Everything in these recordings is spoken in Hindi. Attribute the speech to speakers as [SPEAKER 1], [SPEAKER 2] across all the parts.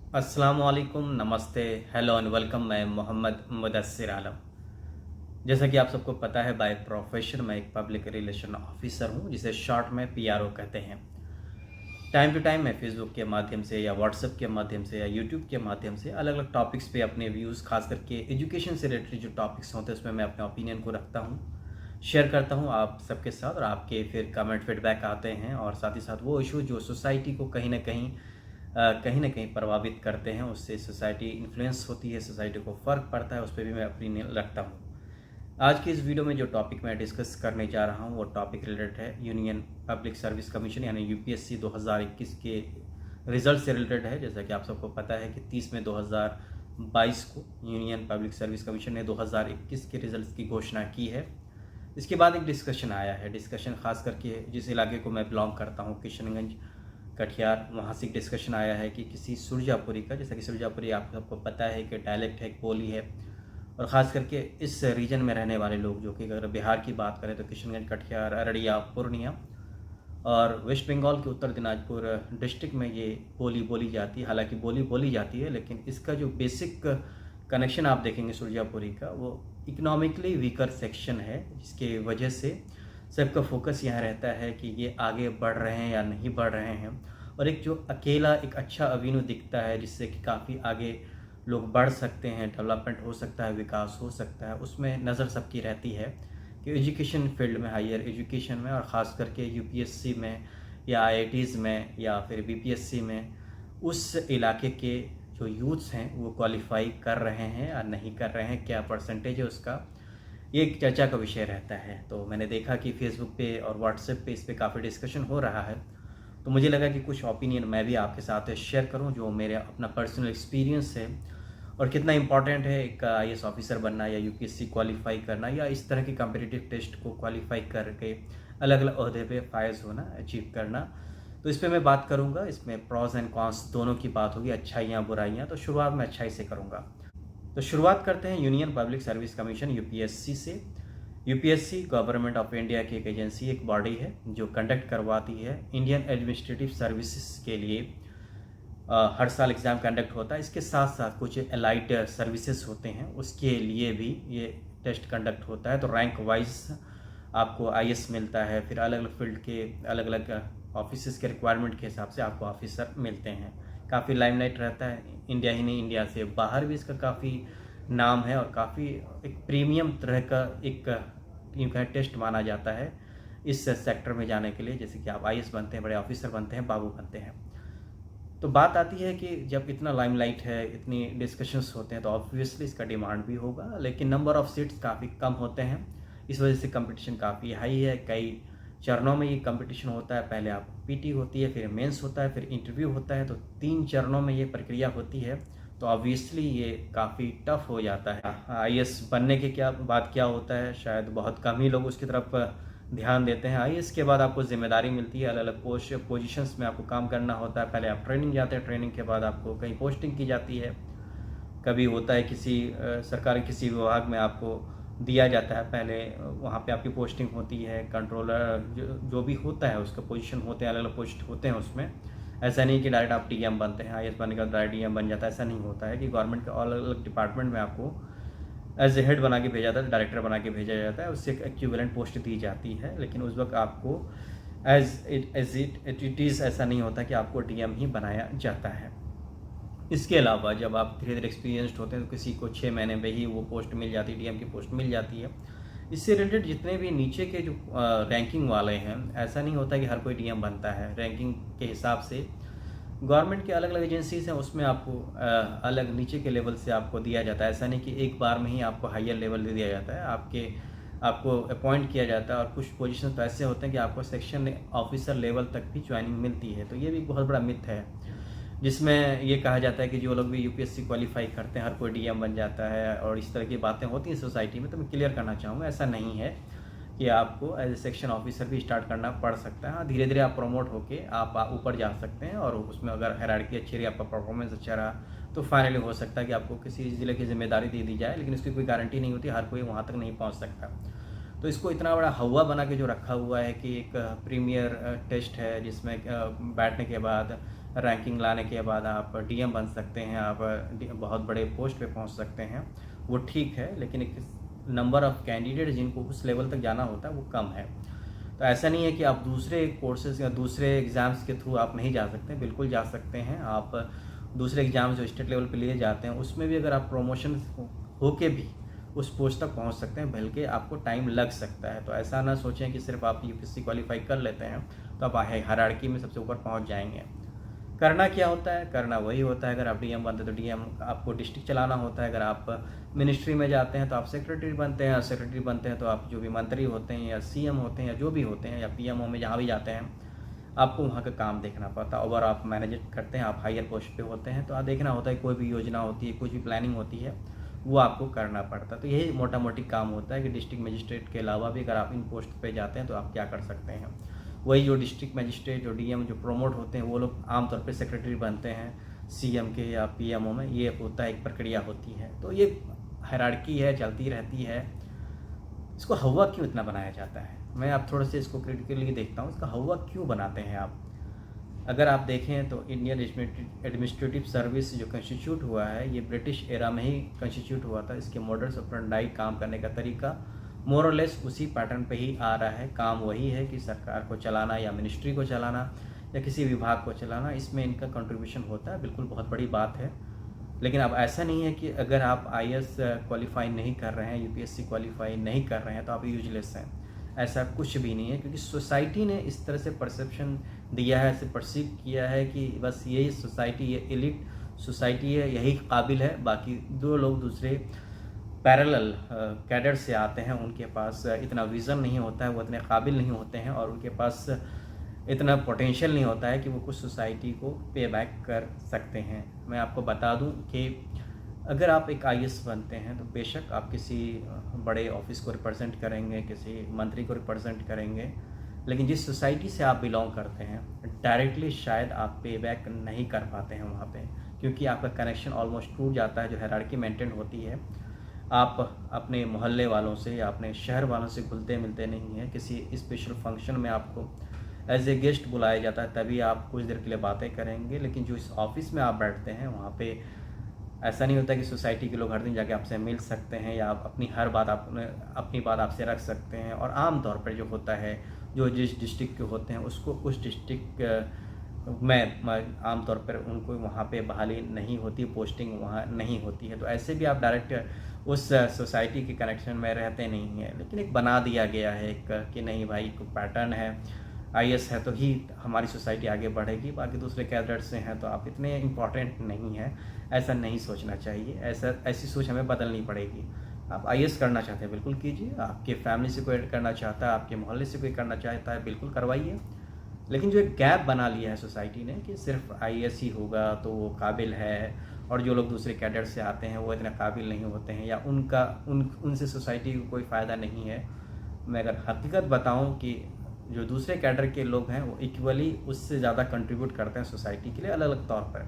[SPEAKER 1] अस्सलाम वालेकुम, नमस्ते, हेलो एंड वेलकम। मैं मोहम्मद मुदस्सिर आलम। जैसा कि आप सबको पता है, बाय प्रोफेशन मैं एक पब्लिक रिलेशन ऑफिसर हूं, जिसे शॉर्ट में पीआरओ कहते हैं। टाइम टू टाइम मैं फेसबुक के माध्यम से या व्हाट्सएप के माध्यम से या यूट्यूब के माध्यम से अलग अलग टॉपिक्स पे अपने व्यूज़, खास करके एजुकेशन से रिलेटेड जो टॉपिक्स होते हैं उसमें मैं अपने ओपिनियन को रखता हूँ, शेयर करता हूँ आप सबके साथ। और आपके फिर कमेंट फीडबैक आते हैं, और साथ ही साथ वो इशू जो सोसाइटी को कहीं ना कहीं प्रभावित करते हैं, उससे सोसाइटी इन्फ्लुएंस होती है, सोसाइटी को फ़र्क पड़ता है, उस पर भी मैं ओपिनियन रखता हूँ। आज की इस वीडियो में जो टॉपिक मैं डिस्कस करने जा रहा हूँ वो टॉपिक रिलेटेड है यूनियन पब्लिक सर्विस कमीशन यानी यूपीएससी 2021 के रिजल्ट से रिलेटेड है। जैसा कि आप सबको पता है कि 30 मई 2022 को यूनियन पब्लिक सर्विस कमीशन ने 2021 के रिजल्ट की घोषणा की है। इसके बाद एक डिस्कशन आया है, डिस्कशन खास करके जिस इलाके को मैं बिलोंग करता हूँ, किशनगंज कटिहार, वहाँ से एक डिस्कशन आया है कि किसी सुरजापुरी का, जैसा कि सुरजापुरी आप सबको पता है कि डायलेक्ट है, एक बोली है, और ख़ास करके इस रीजन में रहने वाले लोग, जो कि अगर बिहार की बात करें तो किशनगंज, कटिहार, अररिया, पूर्णिया और वेस्ट बंगाल के उत्तर दिनाजपुर डिस्ट्रिक्ट में ये बोली बोली जाती है। हालांकि बोली बोली जाती है, लेकिन इसका जो बेसिक कनेक्शन आप देखेंगे सुरजापुरी का, वो इकोनॉमिकली वीकर सेक्शन है, जिसके वजह से सबका फोकस यहाँ रहता है कि ये आगे बढ़ रहे हैं या नहीं बढ़ रहे हैं। और एक जो अकेला एक अच्छा अवेन्यू दिखता है जिससे कि काफ़ी आगे लोग बढ़ सकते हैं, डेवलपमेंट हो सकता है, विकास हो सकता है, उसमें नज़र सबकी रहती है कि एजुकेशन फील्ड में, हायर एजुकेशन में, और ख़ास करके यूपीएससी में या आईआईटीज़ में या फिर बीपीएससी में उस इलाके के जो यूथ्स हैं वो क्वालिफाई कर रहे हैं या नहीं कर रहे हैं, क्या परसेंटेज है उसका, ये एक चर्चा का विषय रहता है। तो मैंने देखा कि फेसबुक पे और व्हाट्सएप पे इस पे काफ़ी डिस्कशन हो रहा है, तो मुझे लगा कि कुछ ओपिनियन मैं भी आपके साथ शेयर करूं, जो मेरे अपना पर्सनल एक्सपीरियंस है और कितना इंपॉर्टेंट है एक आईएएस ऑफिसर बनना या यूपीएससी क्वालिफाई करना या इस तरह की कॉम्पिटिटिव टेस्ट को क्वालिफाई करके अलग अलग ओहदे पे फायज होना, अचीव करना। तो इस पर मैं बात करूँगा, इसमें प्रॉस एंड कॉन्स दोनों की बात होगी, अच्छाइयाँ बुराइयाँ। तो शुरुआत मैं अच्छाई से करूँगा। तो शुरुआत करते हैं union public service commission UPSC से। यूपीएससी गवर्नमेंट ऑफ इंडिया की एक एजेंसी, एक बॉडी है जो कंडक्ट करवाती है इंडियन एडमिनिस्ट्रेटिव सर्विसेज के लिए। हर साल एग्ज़ाम कंडक्ट होता है। इसके साथ साथ कुछ एलाइड सर्विसेज होते हैं, उसके लिए भी ये टेस्ट कंडक्ट होता है। तो रैंक वाइज आपको आईएएस मिलता है, फिर अलग अलग फील्ड के अलग अलग ऑफिस के रिक्वायरमेंट के हिसाब से आपको ऑफिसर मिलते हैं। काफ़ी लाइमलाइट रहता है, इंडिया ही नहीं, इंडिया से बाहर भी इसका काफ़ी नाम है और काफ़ी एक प्रीमियम तरह का एक इनका टेस्ट माना जाता है इस सेक्टर में जाने के लिए। जैसे कि आप आईएएस बनते हैं, बड़े ऑफिसर बनते हैं, बाबू बनते हैं। तो बात आती है कि जब इतना लाइमलाइट है, इतनी डिस्कशंस होते हैं, तो ऑब्वियसली इसका डिमांड भी होगा, लेकिन नंबर ऑफ़ सीट्स काफ़ी कम होते हैं। इस वजह से कंपटीशन काफ़ी हाई है। कई चरणों में ये कंपटीशन होता है। पहले आप पीटी होती है, फिर मेंस होता है, फिर इंटरव्यू होता है। तो 3 चरणों में ये प्रक्रिया होती है। तो ऑब्वियसली ये काफ़ी टफ हो जाता है। आईएएस बनने के बाद क्या होता है, शायद बहुत कम ही लोग उसकी तरफ ध्यान देते हैं। आईएएस के बाद आपको जिम्मेदारी मिलती है, अलग अलग पोजीशंस में आपको काम करना होता है। पहले आप ट्रेनिंग जाते हैं, ट्रेनिंग के बाद आपको कहीं पोस्टिंग की जाती है। कभी होता है किसी सरकारी किसी विभाग में आपको दिया जाता है, पहले वहाँ पे आपकी पोस्टिंग होती है। कंट्रोलर जो भी होता है उसका पोजीशन होते हैं, अलग अलग पोस्ट होते हैं उसमें। ऐसा नहीं कि डायरेक्ट आप डीएम बनते हैं, आईएएस बनने के बाद डायरेक्ट डीएम बन जाता है, ऐसा नहीं होता है। कि गवर्नमेंट के अलग अलग डिपार्टमेंट में आपको एज ए हेड बना के भेजा जाता है, डायरेक्टर बना के भेजा जाता है, उससे एक इक्विवेलेंट पोस्ट दी जाती है। लेकिन उस वक्त आपको एज इट इज़ ऐसा नहीं होता कि आपको डीएम ही बनाया जाता है। इसके अलावा जब आप धीरे धीरे एक्सपीरियंस्ड होते हैं तो किसी को 6 महीने में ही वो पोस्ट मिल जाती है, डीएम की पोस्ट मिल जाती है। इससे रिलेटेड जितने भी नीचे के जो रैंकिंग वाले हैं, ऐसा नहीं होता कि हर कोई डीएम बनता है। रैंकिंग के हिसाब से गवर्नमेंट के अलग अलग एजेंसीज हैं, उसमें आपको अलग नीचे के लेवल से आपको दिया जाता है। ऐसा नहीं कि एक बार में ही आपको हायर लेवल दे दिया जाता है, आपको अपॉइंट किया जाता है। और कुछ पोजीशन तो ऐसे होते हैं कि आपको सेक्शन ऑफिसर लेवल तक भी ज्वाइनिंग मिलती है। तो ये भी एक बहुत बड़ा मिथ है, जिसमें ये कहा जाता है कि जो लोग भी यूपीएससी क्वालिफाई करते हैं हर कोई डीएम बन जाता है, और इस तरह की बातें होती हैं सोसाइटी में। तो मैं क्लियर करना चाहूँगा, ऐसा नहीं है कि आपको एज ए सेक्शन ऑफिसर भी स्टार्ट करना पड़ सकता है। हाँ, धीरे धीरे आप प्रमोट होके आप ऊपर जा सकते हैं, और उसमें अगर हायरार्की अच्छी रही, आपका परफॉर्मेंस अच्छा रहा, तो फाइनली हो सकता है कि आपको किसी ज़िले की जिम्मेदारी दे दी जाए। लेकिन इसकी कोई गारंटी नहीं होती, हर कोई वहाँ तक नहीं पहुँच सकता। तो इसको इतना बड़ा हवा बना के जो रखा हुआ है कि एक प्रीमियर टेस्ट है, जिसमें बैठने के बाद रैंकिंग लाने के बाद आप डीएम बन सकते हैं, आप बहुत बड़े पोस्ट पे पहुंच सकते हैं, वो ठीक है, लेकिन एक नंबर ऑफ़ कैंडिडेट जिनको उस लेवल तक जाना होता है वो कम है। तो ऐसा नहीं है कि आप दूसरे कोर्सेज़ या दूसरे एग्ज़ाम्स के थ्रू आप नहीं जा सकते, बिल्कुल जा सकते हैं। आप दूसरे एग्ज़ाम जो स्टेट लेवल पे लिए जाते हैं उसमें भी अगर आप प्रमोशन होके भी उस पोस्ट तक पहुंच सकते हैं, बल्कि आपको टाइम लग सकता है। तो ऐसा ना सोचें कि सिर्फ आप यूपीएससी क्वालिफाई कर लेते हैं तो आप हायरार्की में सबसे ऊपर पहुंच जाएंगे। करना क्या होता है? करना वही होता है, अगर आप डीएम बनते हैं तो डीएम आपको डिस्ट्रिक्ट चलाना होता है, अगर आप मिनिस्ट्री में जाते हैं तो आप सेक्रेटरी बनते हैं, सेक्रेटरी बनते हैं तो आप जो भी मंत्री होते हैं या सीएम होते हैं या जो भी होते हैं या पीएमओ में जहाँ भी जाते हैं आपको वहाँ का काम देखना पड़ता है। और आप मैनेज करते हैं, आप हायर पोस्ट पे होते हैं तो आप देखना होता है, कोई भी योजना होती है, कुछ भी प्लानिंग होती है वो आपको करना पड़ता है। तो यही मोटा मोटी काम होता है कि डिस्ट्रिक्ट मजिस्ट्रेट के अलावा भी अगर आप इन पोस्ट पे जाते हैं तो आप क्या कर सकते हैं। वही जो डिस्ट्रिक्ट मजिस्ट्रेट, जो डीएम जो प्रमोट होते हैं वो लोग आमतौर पे सेक्रेटरी बनते हैं सीएम के या पीएमओ में, ये होता है, एक प्रक्रिया होती है। तो ये हायरार्की है, चलती रहती है। इसको हवा क्यों इतना बनाया जाता है? मैं आप थोड़ा सा इसको क्रिटिकली देखता हूँ, इसका हवा क्यों बनाते हैं आप? अगर आप देखें तो इंडियन एडमिनिस्ट्रेटिव सर्विस जो कंस्टिट्यूट हुआ है ये ब्रिटिश एरा में ही कंस्टिट्यूट हुआ था। इसके मॉडल्स ऑपरेंडाई, काम करने का तरीका मोर और लेस उसी पैटर्न पे ही आ रहा है। काम वही है कि सरकार को चलाना या मिनिस्ट्री को चलाना या किसी विभाग को चलाना, इसमें इनका कंट्रीब्यूशन होता है, बिल्कुल बहुत बड़ी बात है। लेकिन अब ऐसा नहीं है कि अगर आप आईएएस क्वालिफाई नहीं कर रहे हैं, यूपीएससी क्वालिफाई नहीं कर रहे हैं तो आप यूजलेस हैं। ऐसा कुछ भी नहीं है, क्योंकि सोसाइटी ने इस तरह से परसेप्शन दिया है, ऐसे परसीव किया है कि बस यही सोसाइटी, ये एलिट सोसाइटी है, यही काबिल है। बाकी दो लोग दूसरे पैरेलल कैडर से आते हैं, उनके पास इतना विज़न नहीं होता है, वो इतने काबिल नहीं होते हैं और उनके पास इतना पोटेंशियल नहीं होता है कि वो कुछ सोसाइटी को पे बैक कर सकते हैं। मैं आपको बता दूं कि अगर आप एक आईएएस बनते हैं तो बेशक आप किसी बड़े ऑफिस को रिप्रेजेंट करेंगे, किसी मंत्री को रिप्रेजेंट करेंगे, लेकिन जिस सोसाइटी से आप बिलोंग करते हैं डायरेक्टली शायद आप पे बैक नहीं कर पाते हैं वहाँ पे, क्योंकि आपका कनेक्शन ऑलमोस्ट टूट जाता है। जो हायरार्की मेंटेन होती है, आप अपने मोहल्ले वालों से या अपने शहर वालों से घुलते मिलते नहीं हैं। किसी स्पेशल फंक्शन में आपको एज ए गेस्ट बुलाया जाता है तभी आप कुछ देर के लिए बातें करेंगे, लेकिन जो इस ऑफिस में आप बैठते हैं वहाँ पे ऐसा नहीं होता कि सोसाइटी के लोग हर दिन जाके आपसे मिल सकते हैं या आप अपनी हर बात अपनी बात आपसे रख सकते हैं। और आम तौर पर जो होता है, जो जिस डिस्ट्रिक्ट के होते हैं उसको उस डिस्ट्रिक्ट में आमतौर पर उनको वहाँ पे बहाली नहीं होती, पोस्टिंग वहाँ नहीं होती है। तो ऐसे भी आप डायरेक्ट उस सोसाइटी के कनेक्शन में रहते नहीं हैं, लेकिन एक बना दिया गया है एक कि नहीं भाई, कोई पैटर्न है, आईएएस है तो ही हमारी सोसाइटी आगे बढ़ेगी, बाकी दूसरे कैडर से हैं तो आप इतने इम्पॉर्टेंट नहीं हैं। ऐसा नहीं सोचना चाहिए, ऐसी सोच हमें बदलनी पड़ेगी। आप आईएएस करना चाहते हैं बिल्कुल कीजिए, आपके फैमिली से कोई करना चाहता है, आपके मोहल्ले से कोई करना चाहता है, बिल्कुल करवाइए। लेकिन जो एक गैप बना लिया है सोसाइटी ने कि सिर्फ आईएएस ही होगा तो वो काबिल है और जो लोग दूसरे कैडर से आते हैं वो इतना काबिल नहीं होते हैं या उनसे सोसाइटी को कोई फ़ायदा नहीं है। मैं अगर हकीकत बताऊं कि जो दूसरे कैडर के लोग हैं वो इक्वली उससे ज़्यादा कंट्रीब्यूट करते हैं सोसाइटी के लिए अलग अलग तौर पर,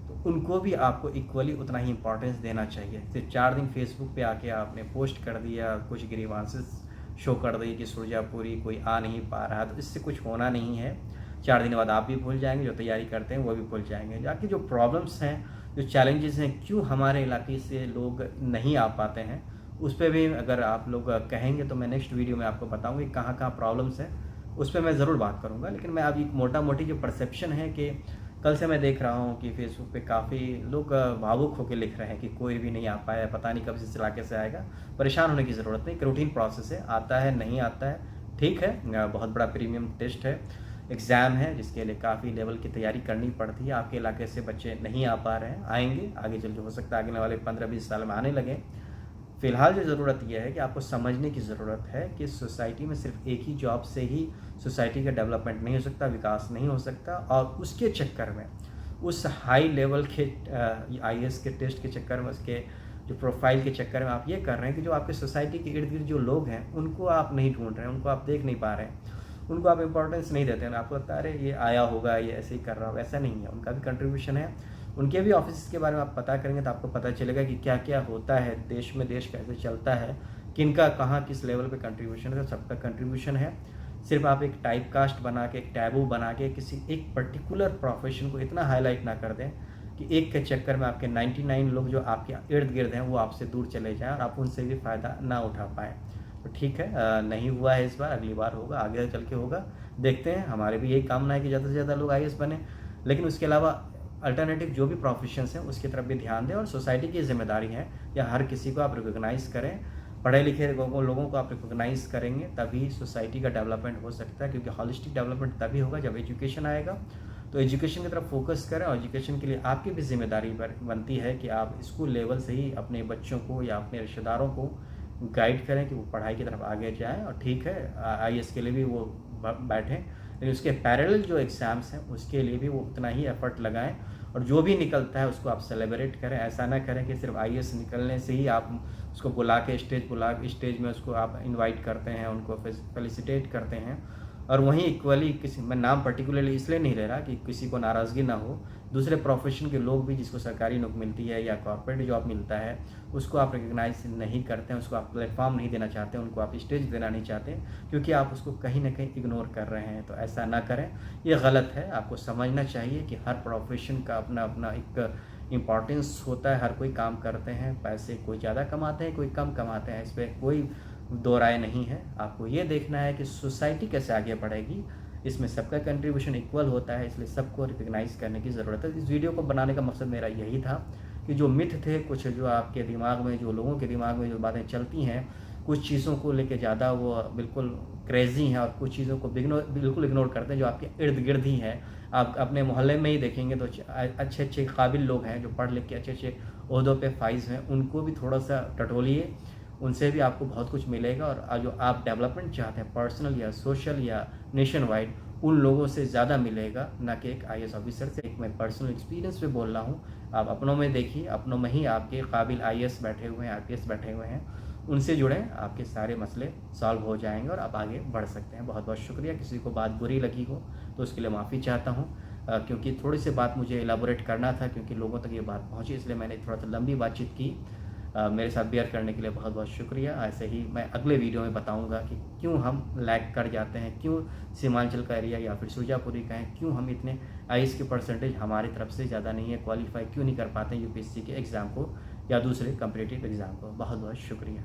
[SPEAKER 1] तो उनको भी आपको इक्वली उतना ही इंपॉर्टेंस देना चाहिए। सिर्फ 4 दिन फेसबुक पे आके आपने पोस्ट कर दिया, कुछ ग्रीवांसेस शो कर दी कि सुरजापुरी कोई आ नहीं पा रहा, तो इससे कुछ होना नहीं है। 4 दिन बाद आप भी भूल जाएंगे, जो तैयारी करते हैं वो भी भूल जाएंगे। जाके जो प्रॉब्लम्स हैं, जो चैलेंजेस हैं, क्यों हमारे इलाके से लोग नहीं आ पाते हैं, उस पर भी अगर आप लोग कहेंगे तो मैं नेक्स्ट वीडियो में आपको बताऊँगी कहाँ कहाँ प्रॉब्लम्स हैं, उस पर मैं ज़रूर बात करूँगा। लेकिन मैं अभी मोटा मोटी जो परसेप्शन है कि कल से मैं देख रहा हूँ कि फेसबुक पे काफ़ी लोग भावुक होकर लिख रहे हैं कि कोई भी नहीं आ पाया, पता नहीं कब इस इलाके से आएगा। परेशान होने की ज़रूरत नहीं, एक रूटीन प्रोसेस है, आता है नहीं आता है ठीक है। बहुत बड़ा प्रीमियम टेस्ट है, एग्ज़ाम है, जिसके लिए काफ़ी लेवल की तैयारी करनी पड़ती है। आपके इलाके से बच्चे नहीं आ पा रहे हैं, आएंगे आगे चल के, हो सकता है आगे वाले 15-20 साल में आने लगे। फ़िलहाल जो ज़रूरत यह है कि आपको समझने की ज़रूरत है कि सोसाइटी में सिर्फ एक ही जॉब से ही सोसाइटी का डेवलपमेंट नहीं हो सकता, विकास नहीं हो सकता। और उसके चक्कर में, उस हाई लेवल के आईएएस के टेस्ट के चक्कर में, उसके जो प्रोफाइल के चक्कर में आप ये कर रहे हैं कि जो आपके सोसाइटी के इर्द गिर्द जो लोग हैं उनको आप नहीं ढूंढ रहे हैं, उनको आप देख नहीं पा रहे हैं, उनको आप इंपॉर्टेंस नहीं देते हैं। आपको लगता है अरे ये आया होगा, ये ऐसे ही कर रहा होगा, ऐसा नहीं है। उनका भी कंट्रीब्यूशन है, उनके भी ऑफिस के बारे में आप पता करेंगे तो आपको पता चलेगा कि क्या क्या होता है देश में, देश कैसे चलता है, किनका कहाँ किस लेवल पे कंट्रीब्यूशन है। सबका कंट्रीब्यूशन है, सिर्फ आप एक टाइप कास्ट बना के, एक टैबू बना के किसी एक पर्टिकुलर प्रोफेशन को इतना हाईलाइट ना कर दें कि एक के चक्कर में आपके 99 लोग जो आपके इर्द गिर्द हैं वो आपसे दूर चले जाएं और आप उनसे भी फ़ायदा ना उठा पाएँ। तो ठीक है, नहीं हुआ है इस बार, अगली बार होगा, आगे चल के होगा, देखते हैं। हमारे भी यही कामना है कि ज़्यादा से ज़्यादा लोग आईएएस बने, लेकिन उसके अलावा अल्टरनेटिव जो भी प्रोफेशंस हैं उसकी तरफ भी ध्यान दें और सोसाइटी की जिम्मेदारी है या हर किसी को आप रिकॉग्नाइज़ करें। पढ़े लिखे लोगों को आप रिकॉग्नाइज़ करेंगे तभी सोसाइटी का डेवलपमेंट हो सकता है, क्योंकि हॉलिस्टिक डेवलपमेंट तभी होगा जब एजुकेशन आएगा। तो एजुकेशन की तरफ फोकस करें और एजुकेशन के लिए आपकी भी जिम्मेदारी बनती है कि आप स्कूल लेवल से ही अपने बच्चों को या अपने रिश्तेदारों को गाइड करें कि वो पढ़ाई की तरफ आगे जाएं। और ठीक है, आईएएस के लिए भी वो बैठें, लेकिन उसके पैरेलल जो एग्ज़ाम्स हैं उसके लिए भी वो उतना ही एफर्ट लगाएं और जो भी निकलता है उसको आप सेलिब्रेट करें। ऐसा ना करें कि सिर्फ आईएएस निकलने से ही आप उसको बुला के स्टेज में उसको आप इनवाइट करते हैं, उनको फेलिसिटेट करते हैं और वहीं इक्वली किसी, मैं नाम पर्टिकुलरली इसलिए नहीं ले रहा कि किसी को नाराज़गी ना हो, दूसरे प्रोफेशन के लोग भी जिसको सरकारी नौकरी मिलती है या कॉर्पोरेट जॉब मिलता है उसको आप रिकग्नाइज नहीं करते हैं, उसको आप प्लेटफॉर्म नहीं देना चाहते, उनको आप स्टेज देना नहीं चाहते क्योंकि आप उसको कहीं ना कहीं इग्नोर कर रहे हैं। तो ऐसा ना करें, ये गलत है। आपको समझना चाहिए कि हर प्रोफेशन का अपना अपना एक इम्पॉर्टेंस होता है। हर कोई काम करते हैं, पैसे कोई ज़्यादा कमाते हैं, कोई कम कमाते हैं, इस पर कोई दो राय नहीं है। आपको ये देखना है कि सोसाइटी कैसे आगे बढ़ेगी, इसमें सबका कंट्रीब्यूशन इक्वल होता है, इसलिए सबको रिकग्नाइज़ करने की ज़रूरत है। इस वीडियो को बनाने का मकसद मेरा यही था कि जो मिथ थे, कुछ जो आपके दिमाग में, जो लोगों के दिमाग में जो बातें चलती हैं, कुछ चीज़ों को लेके ज़्यादा वो बिल्कुल क्रेज़ी हैं और कुछ चीज़ों को बिल्कुल इग्नोर करते हैं जो आपके इर्द गिर्द ही हैं। आप अपने मोहल्ले में ही देखेंगे तो अच्छे अच्छे काबिल लोग हैं जो पढ़ लिख के अच्छे अच्छे ओहदों पे फाइज हैं, उनको भी थोड़ा सा टटोलिए, उनसे भी आपको बहुत कुछ मिलेगा। और जो आप डेवलपमेंट चाहते हैं पर्सनल या सोशल या नेशन वाइड, उन लोगों से ज़्यादा मिलेगा, ना कि एक आईएएस ऑफिसर से। एक मैं पर्सनल एक्सपीरियंस पे बोल रहा हूँ, आप अपनों में देखिए, अपनों में ही आपके काबिल आईएएस बैठे हुए हैं, आईपीएस बैठे हुए हैं, उनसे जुड़ें, आपके सारे मसले सॉल्व हो जाएंगे और आप आगे बढ़ सकते हैं। बहुत बहुत शुक्रिया। किसी को बात बुरी लगी हो तो उसके लिए माफ़ी चाहता हूँ, क्योंकि थोड़ी सी बात मुझे एलाबोरेट करना था क्योंकि लोगों तक ये बात पहुँची, इसलिए मैंने थोड़ा सा लंबी बातचीत की। मेरे साथ बेयर करने के लिए बहुत बहुत शुक्रिया। ऐसे ही मैं अगले वीडियो में बताऊंगा कि क्यों हम लैग कर जाते हैं, क्यों सीमांचल का एरिया या फिर सुरजापुरी का है, क्यों हम इतने आईएएस की परसेंटेज हमारी तरफ से ज़्यादा नहीं है, क्वालिफाई क्यों नहीं कर पाते हैं यूपीएससी के एग्ज़ाम को या दूसरे कॉम्पिटिटिव एग्ज़ाम को। बहुत बहुत शुक्रिया।